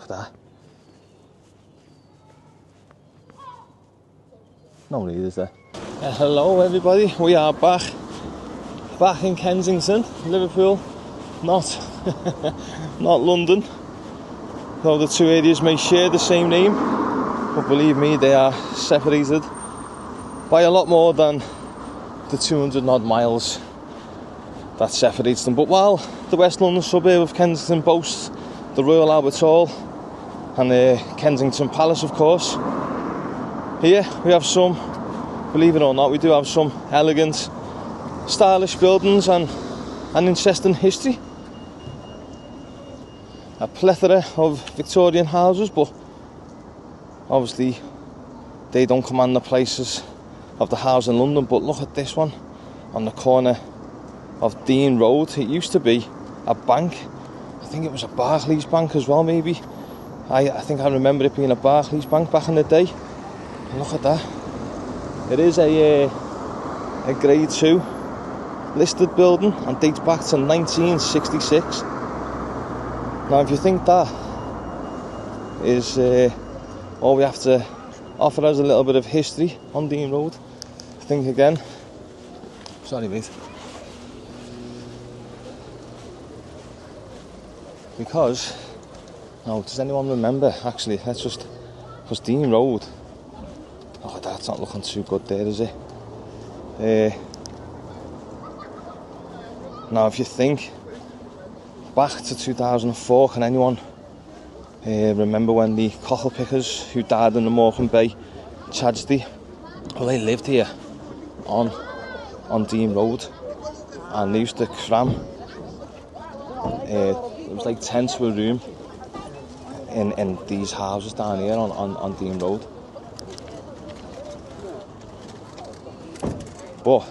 at that. No need, is there? Hello everybody, we are back in Kensington, Liverpool, not London, though the two areas may share the same name, but believe me, they are separated by a lot more than the 200 odd miles that separates them. But while the West London suburb of Kensington boasts the Royal Albert Hall and the Kensington Palace, of course, here we have some, believe it or not, we do have some elegant, stylish buildings and an interesting history. A plethora of Victorian houses, but obviously they don't command the prices of the house in London. But look at this one on the corner of Dean Road. It used to be a bank. I think it was a Barclays Bank as well, maybe. I think I remember it being a Barclays Bank back in the day. And look at that. It is a Grade 2 listed building and dates back to 1966. Now, if you think that is all we have to offer as a little bit of history on Dean Road, think again. Sorry, mate. Because, now, does anyone remember? Actually, let's just, because Dean Road, oh, that's not looking too good there, is it? Now, if you think back to 2004, can anyone remember when the cockle pickers who died in the Morecambe Bay tragedy, well, they lived here on Dean Road, and they used to cram, it was like 10 to a room in these houses down here on Dean Road. But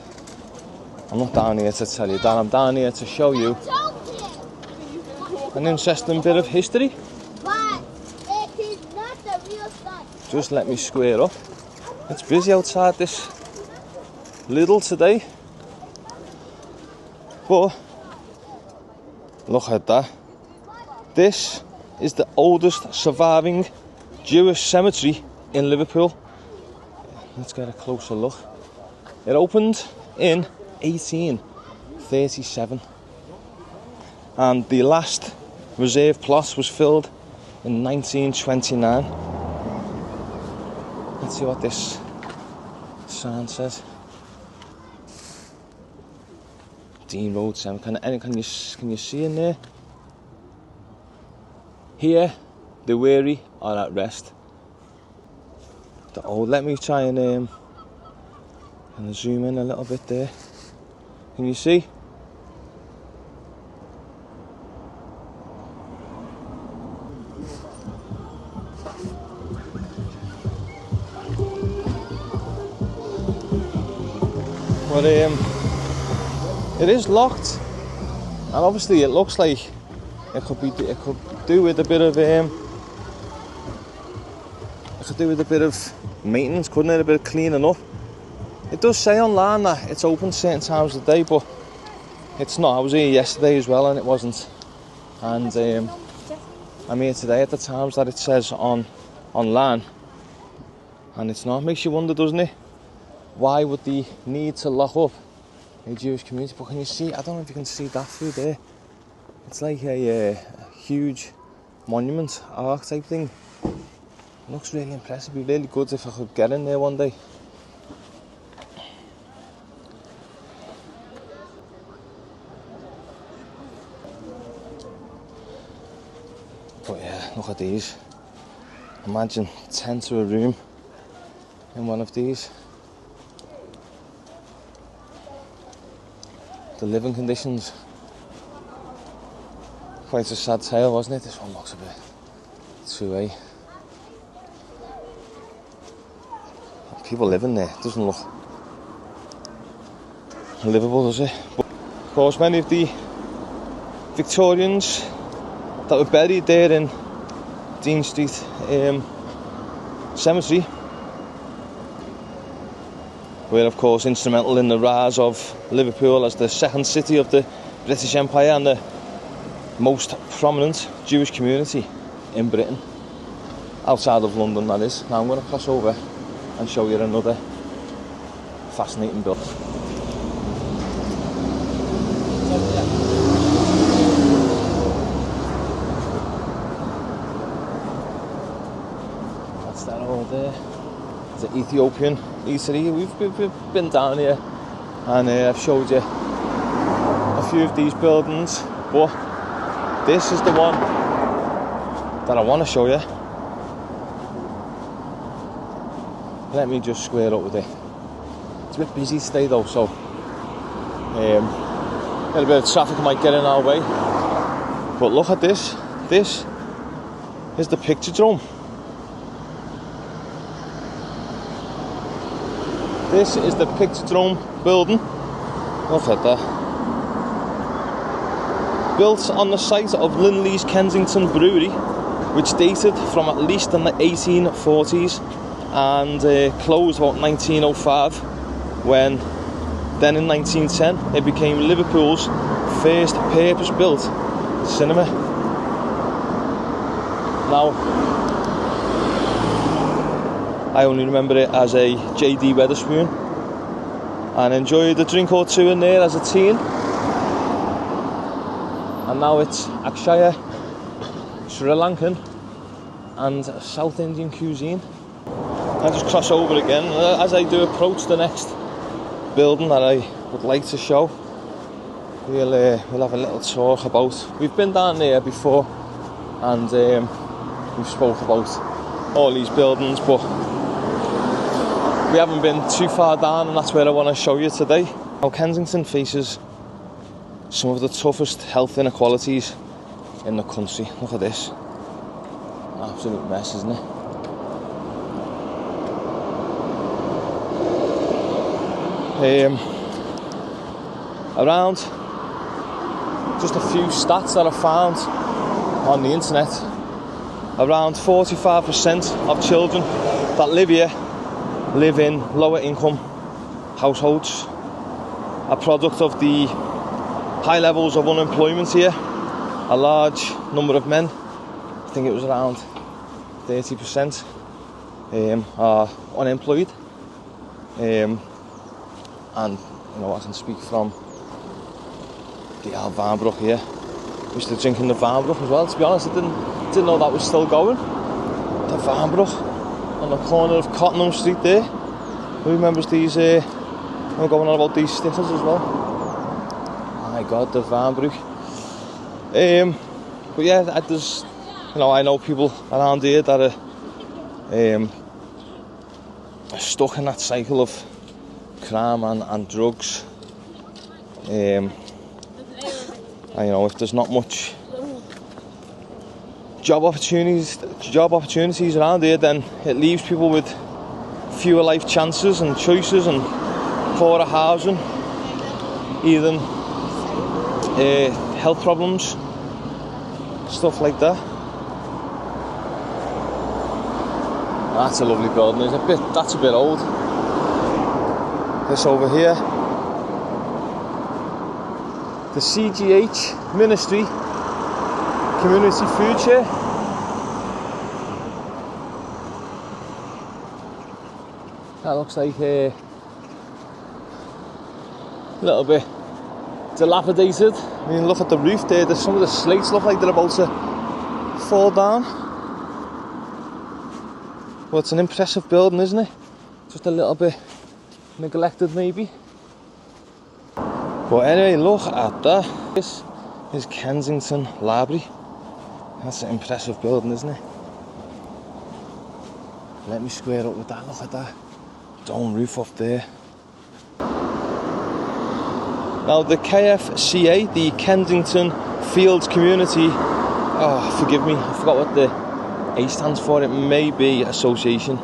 I'm not down here to tell you that, I'm down here to show you an interesting bit of history. But it is not the real sun. Just let me square up. It's busy outside this Lidl today. But look at that. This is the oldest surviving Jewish cemetery in Liverpool. Let's get a closer look. It opened in 1837 and the last reserve plot was filled in 1929. Let's see what this sign says. Dean Road Cemetery. Can you see in there? Here, the weary are at rest. Let me try and zoom in a little bit there. Can you see? But it is locked, and obviously it looks like it could do with a bit of maintenance, couldn't it? A bit of cleaning up. It does say online that it's open certain times of the day, but it's not. I was here yesterday as well and it wasn't. And I'm here today at the times that it says online, and it's not. It makes you wonder, doesn't it? Why would they need to lock up a Jewish community? But can you see? I don't know if you can see that through there. It's like a huge monument arc type thing. It looks really impressive. It'd be really good if I could get in there one day. But yeah, look at these. Imagine 10 to a room in one of these. The living conditions. Quite a sad tale, wasn't it? This one looks a bit too, people living there. It doesn't look livable, does it? But of course, many of the Victorians that were buried there in Dean Street Cemetery were, of course, instrumental in the rise of Liverpool as the second city of the British Empire and the most prominent Jewish community in Britain, outside of London that is. Now I'm going to cross over and show you another fascinating building. That's that over there. It's an Ethiopian eatery. We've been down here and I've showed you a few of these buildings, but this is the one that I want to show you. Let me just square up with it. It's a bit busy today though, so a little bit of traffic might get in our way. But look at this. This is the picture drome. This is the picture drome building. Look at that. Built on the site of Linley's Kensington brewery, which dated from at least in the 1840s and closed about 1905, when then in 1910 it became Liverpool's first purpose-built cinema. Now, I only remember it as a JD Wetherspoon and enjoyed a drink or two in there as a teen. And now it's Akshaya, Sri Lankan and South Indian cuisine. I just cross over again as I do approach the next building that I would like to show. We'll have a little talk about. We've been down there before and we've spoke about all these buildings, but we haven't been too far down, and that's where I want to show you today. Now, Kensington faces some of the toughest health inequalities in the country. Look at this. Absolute mess, isn't it? Around just a few stats that I found on the internet, around 45% of children that live here live in lower income households, a product of the high levels of unemployment here. A large number of men, I think it was around 30%, are unemployed. And you know, I can speak from the Varnbrook here. I used to drink in the Varnbrook as well, to be honest. I didn't know that was still going. The Varnbrook on the corner of Cottenham Street there. Who remembers these, I'm going on about these stickers as well. Oh my god, the Varnbrook. But yeah, there's, you know, I know people around here that are stuck in that cycle of crime and drugs. And you know, if there's not much job opportunities around here, then it leaves people with fewer life chances and choices and poorer housing, even health problems, stuff like that. That's a lovely building. That's a bit old. This over here, the CGH Ministry Community Food Share. That looks like a little bit dilapidated. I mean, look at the roof there. There's some of the slates look like they're about to fall down. Well, it's an impressive building, isn't it? Just a little bit neglected, maybe. But anyway, look at that. This is Kensington Library. That's an impressive building, isn't it? Let me square up with that. Look at that dome roof up there. Now, the KFCA, the Kensington Fields Community, oh, forgive me, I forgot what the A stands for. It may be Association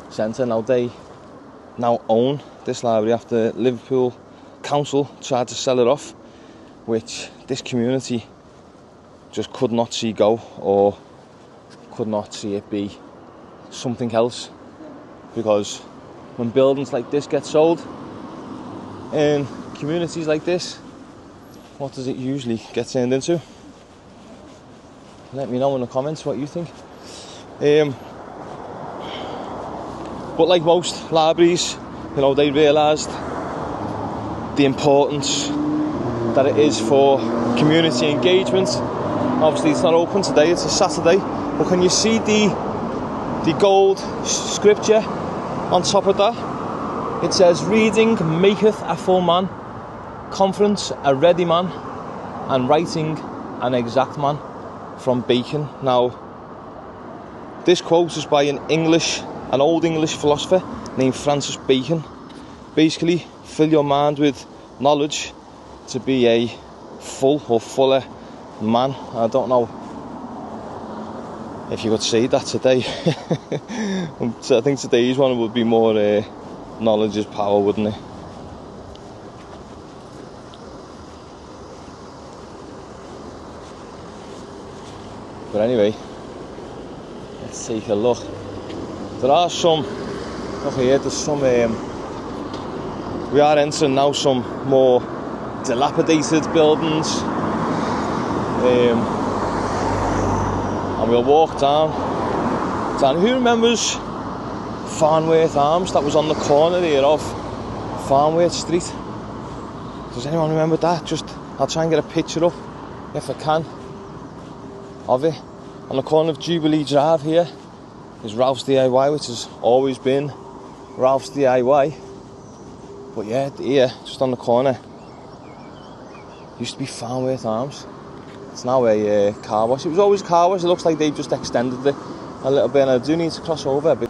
Centre. Now, they now own this library after Liverpool Council tried to sell it off, which this community just could not see go, or could not see it be something else, because when buildings like this get sold in communities like this, what does it usually get turned into? Let me know in the comments what you think. But like most libraries, you know, they realised the importance that it is for community engagement. Obviously it's not open today, it's a Saturday, but can you see the gold scripture on top of that? It says, reading maketh a full man, conference a ready man, and writing an exact man, from Bacon. Now, this quote is by an old English philosopher named Francis Bacon. Basically, fill your mind with knowledge to be a full or fuller man. I don't know if you could say that today. I think today's one would be more knowledge is power, wouldn't it? But anyway, let's take a look. There are some, look here, there's some, we are entering now some more dilapidated buildings. And we'll walk down. Who remembers Farnworth Arms? That was on the corner here of Farnworth Street. Does anyone remember that? I'll try and get a picture up, if I can, of it. On the corner of Jubilee Drive here is Ralph's DIY, which has always been Ralph's DIY. But yeah, here, just on the corner, used to be Farnworth Arms. It's now a car wash. It was always a car wash. It looks like they've just extended it a little bit, and I do need to cross over a bit.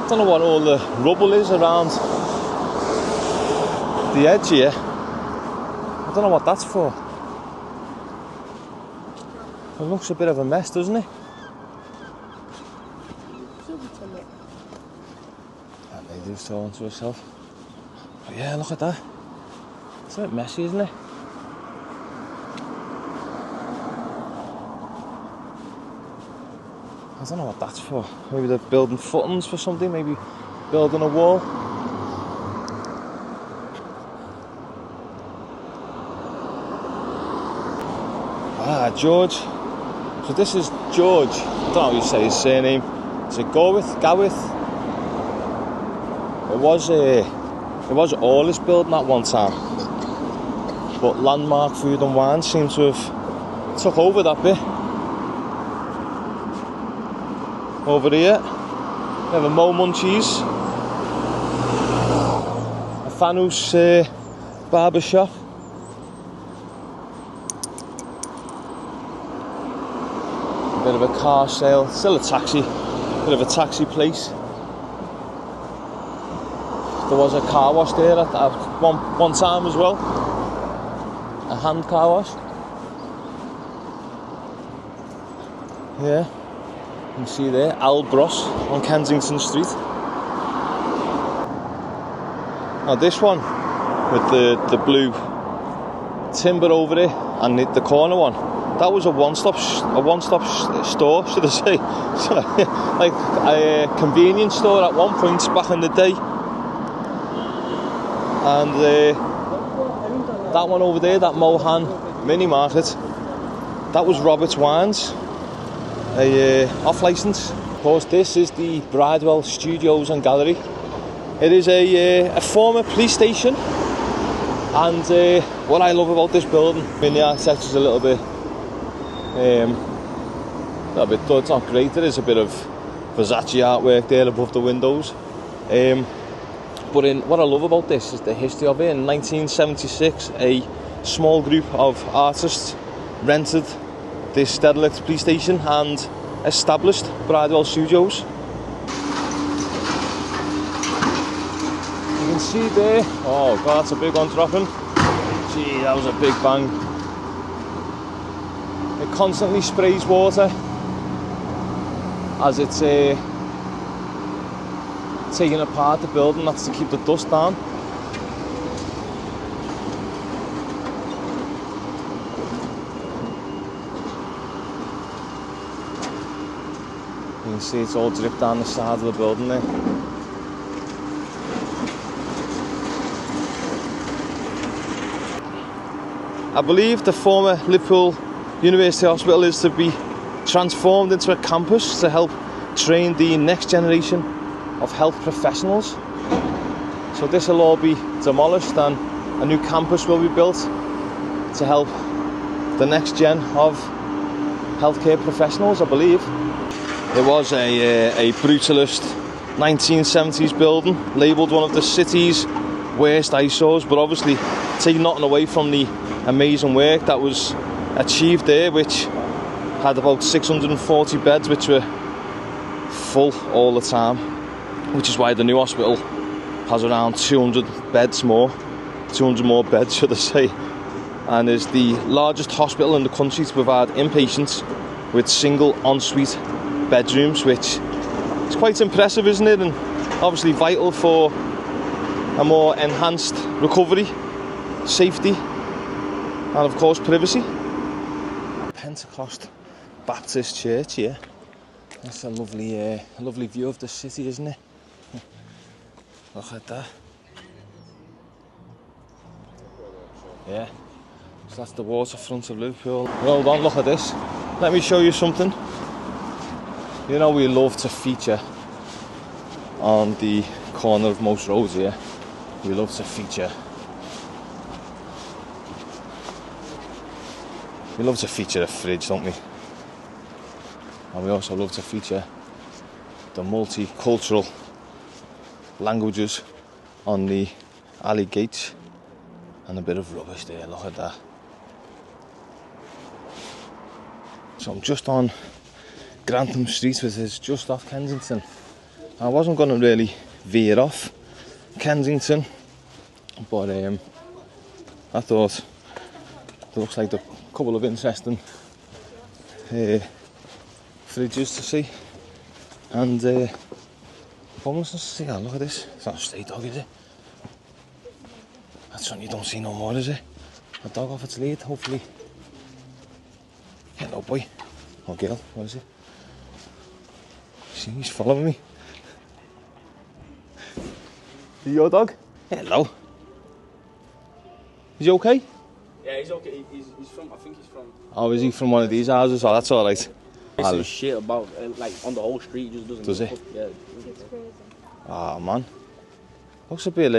I don't know what all the rubble is around the edge here. I don't know what that's for. It looks a bit of a mess, doesn't it? That lady's talking to herself. But yeah, look at that. It's a bit messy, isn't it? I don't know what that's for. Maybe they're building footings for something, maybe building a wall. Ah, George. So this is George. I don't know how you say his surname. Is it Gowith? It was Orlis building at one time, but Landmark Food and Wine seems to have took over that bit. Over here, we have a Mo Munchies, a Fanus barber shop. A bit of a car sale, still a taxi, bit of a taxi place. There was a car wash there at one time as well, a hand car wash. Yeah. You can see there, Albros on Kensington Street. Now this one with the blue timber over it and the corner one, that was a one-stop store, should I say? Like a convenience store at one point back in the day. And that one over there, that Mohan mini market, that was Robert's Wines. Off licence. Of course, this is the Bridewell Studios and Gallery. It is a former police station, and what I love about this building, I mean, the architecture is a little bit dull. It's not great. There is a bit of Versace artwork there above the windows. But what I love about this is the history of it. In 1976, a small group of artists rented this derelict police station and established Bridewell Studios. You can see there, oh god, that's a big one dropping. Gee, that was a big bang. It constantly sprays water as it's taking apart the building. That's to keep the dust down. You can see it's all dripped down the side of the building there. I believe the former Liverpool University Hospital is to be transformed into a campus to help train the next generation of health professionals. So this will all be demolished and a new campus will be built to help the next gen of healthcare professionals, I believe. It was a brutalist 1970s building, labelled one of the city's worst eyesores, but obviously taking nothing away from the amazing work that was achieved there, which had about 640 beds which were full all the time, which is why the new hospital has around 200 more beds should I say, and is the largest hospital in the country to provide inpatients with single ensuite bedrooms, which is quite impressive, isn't it? And obviously vital for a more enhanced recovery, safety, and of course privacy. Pentecost Baptist Church here. That's a lovely view of the city, isn't it? Look at that. Yeah, so that's the waterfront of Liverpool. Hold on, look at this. Let me show you something. You know we love to feature on the corner of most roads here. We love to feature. We love to feature a fridge, don't we? And we also love to feature the multicultural languages on the alley gates. And a bit of rubbish there, look at that. So I'm just on Grantham Street, which is just off Kensington. I wasn't going to really veer off Kensington, but I thought there looks like a couple of interesting fridges to see, and homelessness to see. Oh, look at this. It's not a stray dog, is it? That's something you don't see no more, is it? A dog off its lead, hopefully. Hello, boy. Or girl, what is it? See, he's following me. Is your dog? Hello. Is he okay? Yeah, he's okay. He's from, I think he's from... Oh, is he from one of these houses? Oh, that's alright. This shit about, like, on the whole street, he just doesn't... Does he? Yeah. It's crazy. Oh, man. Looks a bit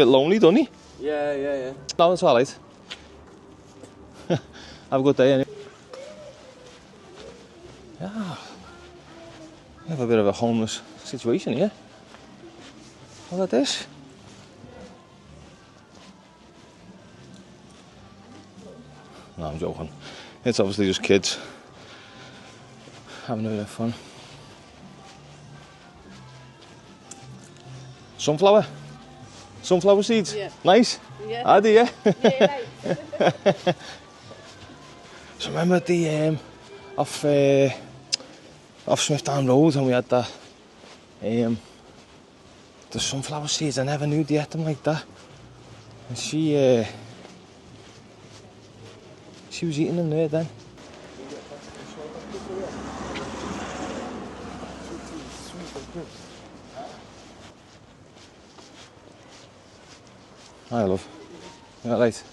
lonely, doesn't he? Yeah. No, it's alright. Have a good day, anyway. Yeah. We have a bit of a homeless situation here. Look at this. No, I'm joking. It's obviously just kids having a bit of fun. Sunflower seeds? Yeah. Nice? Yeah. Ah, do you? Yeah, right. So remember the off Smithdown Road, and we had the sunflower seeds. I never knew they had them like that. And she was eating them there then. Hi, love. You all right?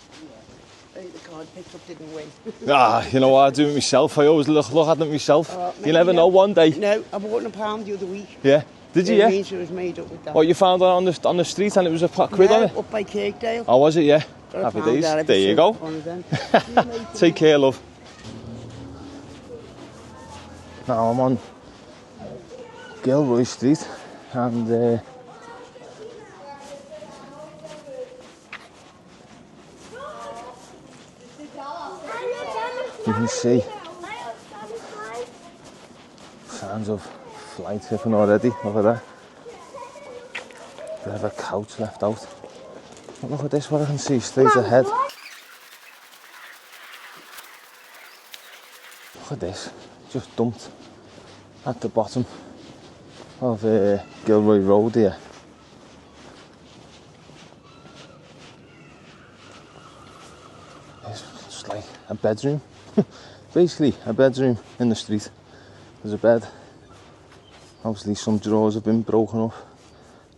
The card picked up didn't win. You know what I do it myself. I always look at them myself. You never know, one day. No, I bought £1 the other week. Yeah. Did you? It Yeah. means it was made up with that. What, you found it on the street and it was a £1 on it? Up by Kirkdale. Oh, was it? Yeah. Got a Happy pound days. there, There you go. one of them. See you later. Take care, love. Now I'm on Gilroy Street and you can see signs of fly tipping already. Look at that. Bit of a couch left out. But look at this, what I can see straight ahead. Look at this, just dumped at the bottom of Gilroy Road here. It's just like a bedroom. Basically a bedroom in the street. There's a bed. Obviously some drawers have been broken up.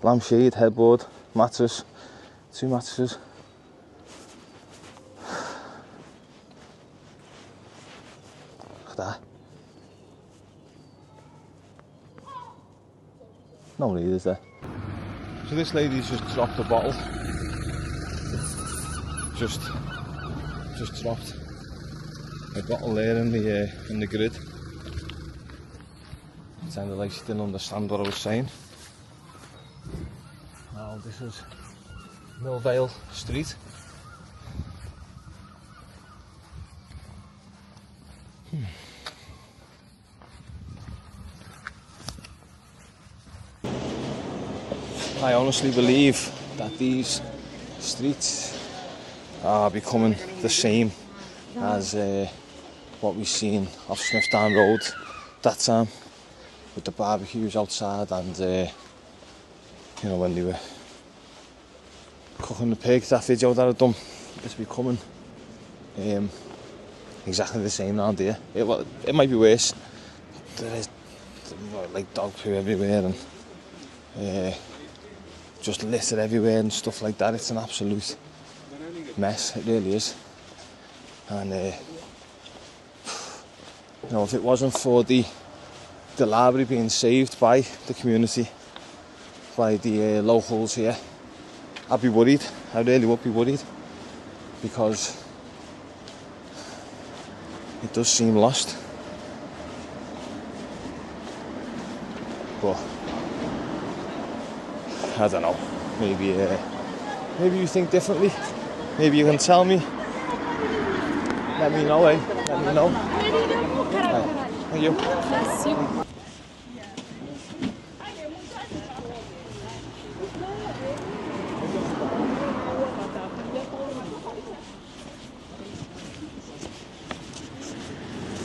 Lampshade, headboard, mattress, 2 mattresses. No need, is there? So this lady's just dropped a bottle. Just dropped a bottle there in the grid. It sounded like she didn't understand what I was saying. Now this is Millvale Street. I honestly believe that these streets are becoming the same as what we've seen off Smithdown Road that time, with the barbecues outside and you know, when they were cooking the pig, that video that I've done. It's becoming exactly the same around here. It might be worse. There is like dog poo everywhere and just litter everywhere and stuff like that. It's an absolute mess, it really is. And you know, if it wasn't for the library being saved by the community, by the locals here, I'd be worried. I really would be worried, because it does seem lost. But I don't know. Maybe you think differently. Maybe you can tell me. Let me know, eh? Let me know. Thank you.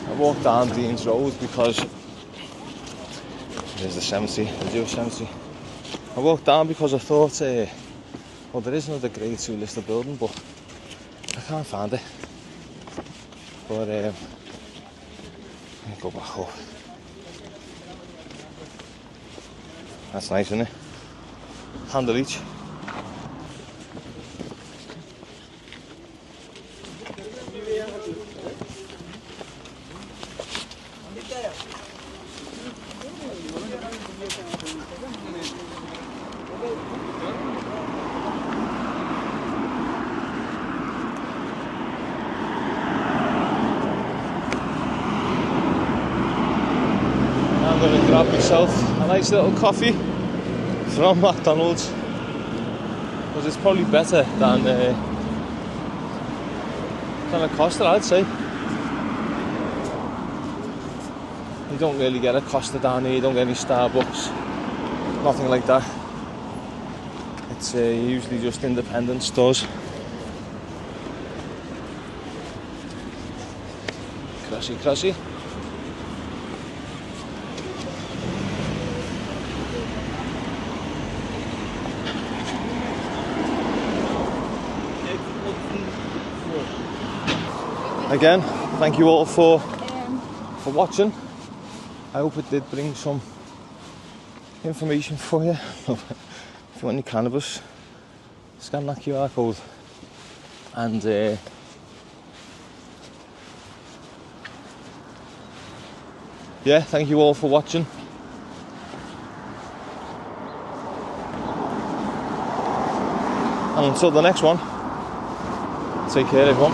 I walked down Dean's Road because there's the cemetery, the Jewish cemetery. I walked down because I thought, well, there is another Grade 2 listed building, but I can't find it. But let me go back up. That's nice, isn't it? Handle each. I'm going to grab myself a nice little coffee from McDonald's, because it's probably better than a Costa, I'd say. You don't really get a Costa down here, you don't get any Starbucks, nothing like that. It's usually just independent stores. Crashy. Again, thank you all for watching. I hope it did bring some information for you. If you want any cannabis, scan that QR code. And yeah, thank you all for watching. And until the next one, take care everyone.